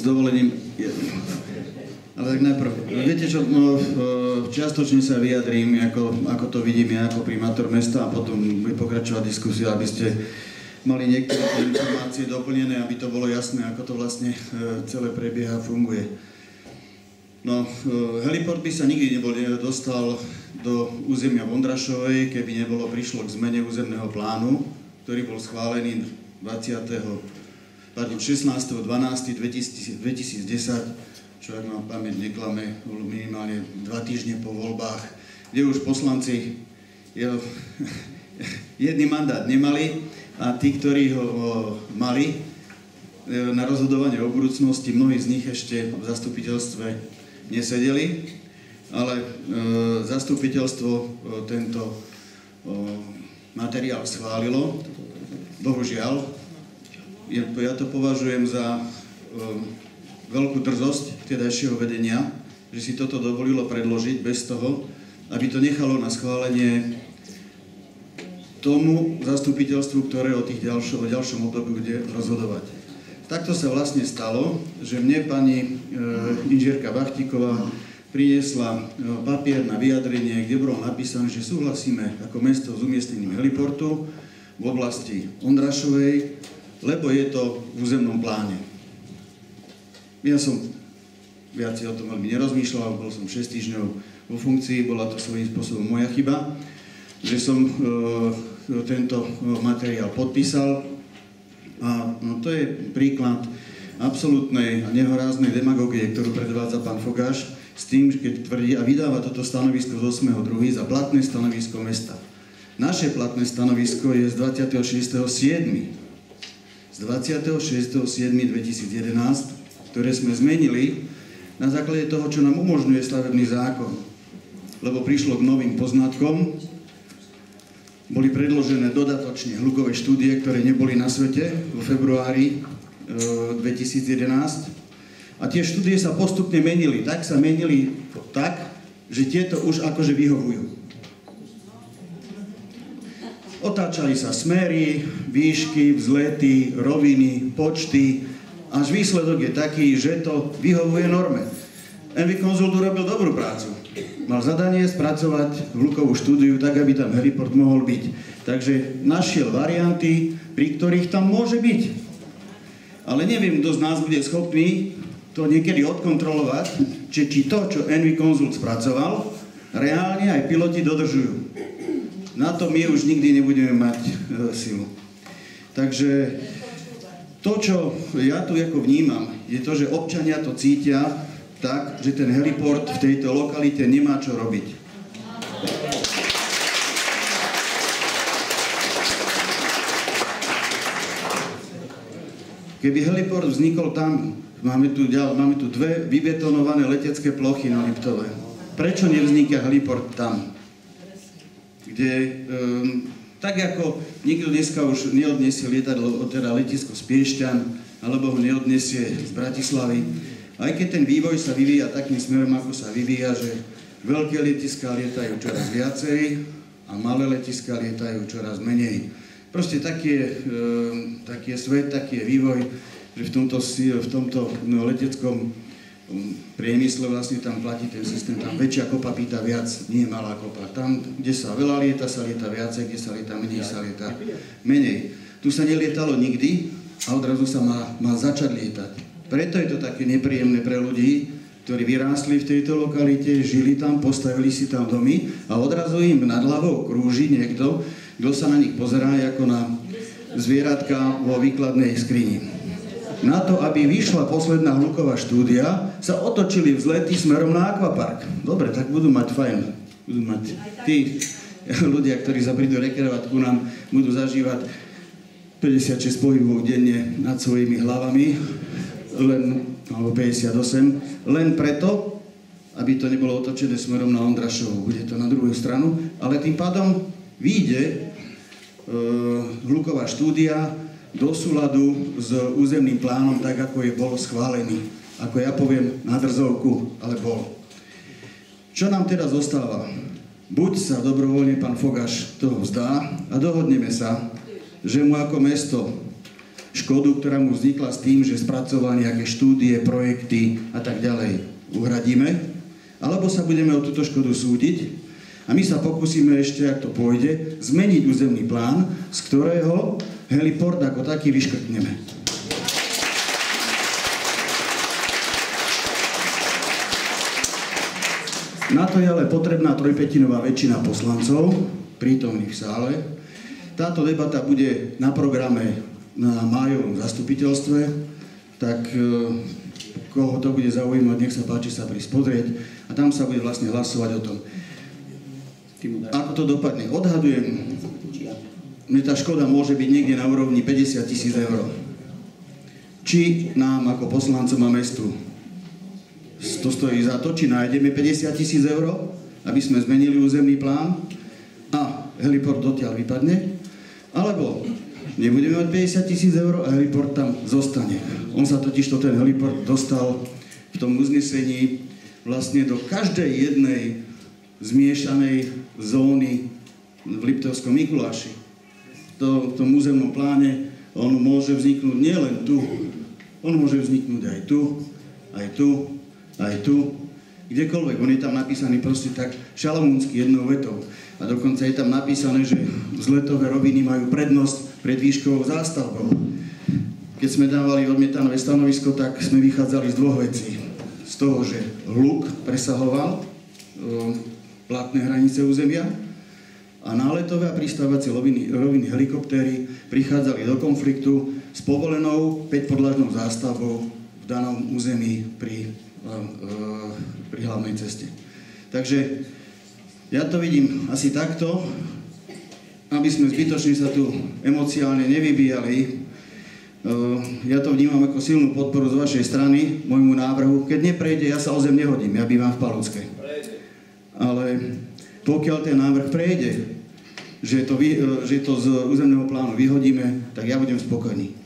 s dovolením, ale tak najprv, viete čo, no, čiastočne sa vyjadrím, ako to vidím ja ako primátor mesta a potom bude pokračovať diskusia, aby ste mali niektoré informácie doplnené, aby to bolo jasné, ako to vlastne celé prebieha a funguje. No, heliport by sa nikdy dostal do územia Vondrašovej, keby prišlo k zmene územného plánu, ktorý bol schválený 16.12.2010, čo ak ma pamäť neklame, minimálne 2 týždne po voľbách, kde už poslanci jedný mandát nemali a tí, ktorí ho mali na rozhodovanie o budúcnosti, mnohí z nich ešte v zastupiteľstve nesedeli, ale zastupiteľstvo tento materiál schválilo. Bohužiaľ, ja to považujem za veľkú drzosť vtedajšieho vedenia, že si toto dovolilo predložiť bez toho, aby to nechalo na schválenie tomu zastupiteľstvu, ktoré o ďalšom období bude rozhodovať. Takto sa vlastne stalo, že mne pani inžinierka Bachtíková priniesla papier na vyjadrenie, kde bolo napísané, že súhlasíme ako mesto s umiestnením heliportu v oblasti Ondrašovej, lebo je to v územnom pláne. Ja som viac o tom veľmi nerozmýšľal, bol som 6 týždňov vo funkcii, bola to svojím spôsobom moja chyba, že som tento materiál podpísal. A to je príklad absolútnej a nehoráznej demagógie, ktorú predvádza pán Fogáš, s tým, keď tvrdí a vydáva toto stanovisko z 8.2. za platné stanovisko mesta. Naše platné stanovisko je z 26.7. Z 26.7.2011, ktoré sme zmenili na základe toho, čo nám umožňuje stavebný zákon. Lebo prišlo k novým poznatkom, boli predložené dodatočne hlukové štúdie, ktoré neboli na svete vo februári 2011. A tie štúdie sa postupne menili. Tak sa menili tak, že tieto už akože vyhovujú. Otáčali sa smery, výšky, vzlety, roviny, počty. Až výsledok je taký, že to vyhovuje norme. Envy Consult urobil dobrú prácu. Mal zadanie spracovať hlukovú štúdiu tak, aby tam heliport mohol byť. Takže našiel varianty, pri ktorých tam môže byť. Ale neviem, kto z nás bude schopný to niekedy odkontrolovať, či to, čo Envy Consult spracoval, reálne aj piloti dodržujú. Na to my už nikdy nebudeme mať silu. Takže to, čo ja tu ako vnímam, je to, že občania to cítia tak, že ten heliport v tejto lokalite nemá čo robiť. Keby heliport vznikol tam, máme tu 2 vybetonované letecké plochy na Liptove. Prečo nevzniká heliport tam? Kde, tak ako nikto dneska už neodniesie lietadlo, teda letisko z Piešťan, alebo ho neodniesie z Bratislavy, aj keď ten vývoj sa vyvíja takým smerom, ako sa vyvíja, že veľké letiská lietajú čoraz viacej a malé letiská lietajú čoraz menej. Proste taký je svet, taký je vývoj, že v tomto leteckom priemysle vlastne tam platí ten systém, tam väčšia kopa pýta viac, nie malá kopa. Tam, kde sa veľa lieta, sa lieta viacej, kde sa lieta menej, sa lieta menej. Tu sa nelietalo nikdy a odrazu sa má začať lietať. Preto je to také nepríjemné pre ľudí, ktorí vyrástli v tejto lokalite, žili tam, postavili si tam domy a odrazu im nad hlavou krúži niekto, kto sa na nich pozerá ako na zvieratka vo výkladnej skrini. Na to, aby vyšla posledná hluková štúdia, sa otočili vzlety smerom na akvapark. Dobre, tak budú mať fajn. Budú mať tí ľudia, ktorí sa prídu rekreovať ku nám, budú zažívať 56 pohybov denne nad svojimi hlavami, alebo 58, len preto, aby to nebolo otočené smerom na Ondrašovu. Bude to na druhú stranu, ale tým pádom vyjde hluková štúdia do súladu s územným plánom, tak ako je bol schválený. Ako ja poviem na drzovku, ale bol. Čo nám teda zostáva? Buď sa dobrovoľne pán Fogáš toho vzdá a dohodneme sa, že mu ako mesto škodu, ktorá mu vznikla s tým, že spracoval nejaké štúdie, projekty a tak ďalej, uhradíme, alebo sa budeme o túto škodu súdiť a my sa pokúsime ešte, ak to pôjde, zmeniť územný plán, z ktorého heliport ako taký vyškrtneme. Na to je ale potrebná trojpätinová väčšina poslancov, prítomných v sále. Táto debata bude na programe na májovom zastupiteľstve, tak koho to bude zaujímať, nech sa páči sa prísť pozrieť a tam sa bude vlastne hlasovať o tom. Ako to dopadne? Odhadujem, že tá škoda môže byť niekde na úrovni 50 000 eur. Či nám ako poslancom a mestu to stojí za to, či nájdeme 50 000 eur, aby sme zmenili územný plán a heliport dotiaľ vypadne, alebo nebudeme mať 50 000 eur a heliport tam zostane. On sa totižto, ten heliport, dostal v tom uznesení vlastne do každej jednej zmiešanej zóny v Liptovskom Mikuláši. V tom územnom pláne on môže vzniknúť nielen tu, on môže vzniknúť aj tu, aj tu, aj tu, kdekoľvek. On je tam napísaný proste tak šalamúnsky jednou vetou. A dokonca je tam napísané, že vzletové roviny majú prednosť pred výškovou zástavbou. Keď sme dávali odmietavé stanovisko, tak sme vychádzali z dvoch vecí. Z toho, že hluk presahoval platné hranice územia a náletové a pristávacie roviny helikoptéry prichádzali do konfliktu s povolenou 5-podlažnou zástavbou v danom území pri hlavnej ceste. Takže ja to vidím asi takto, aby sme zbytočne sa tu emociálne nevybíjali. Ja to vnímam ako silnú podporu z vašej strany, môjmu návrhu. Keď neprejde, ja sa o zem nehodím, ja bývam v Paluckej. Ale pokiaľ ten návrh prejde, že to z územného plánu vyhodíme, tak ja budem spokojný.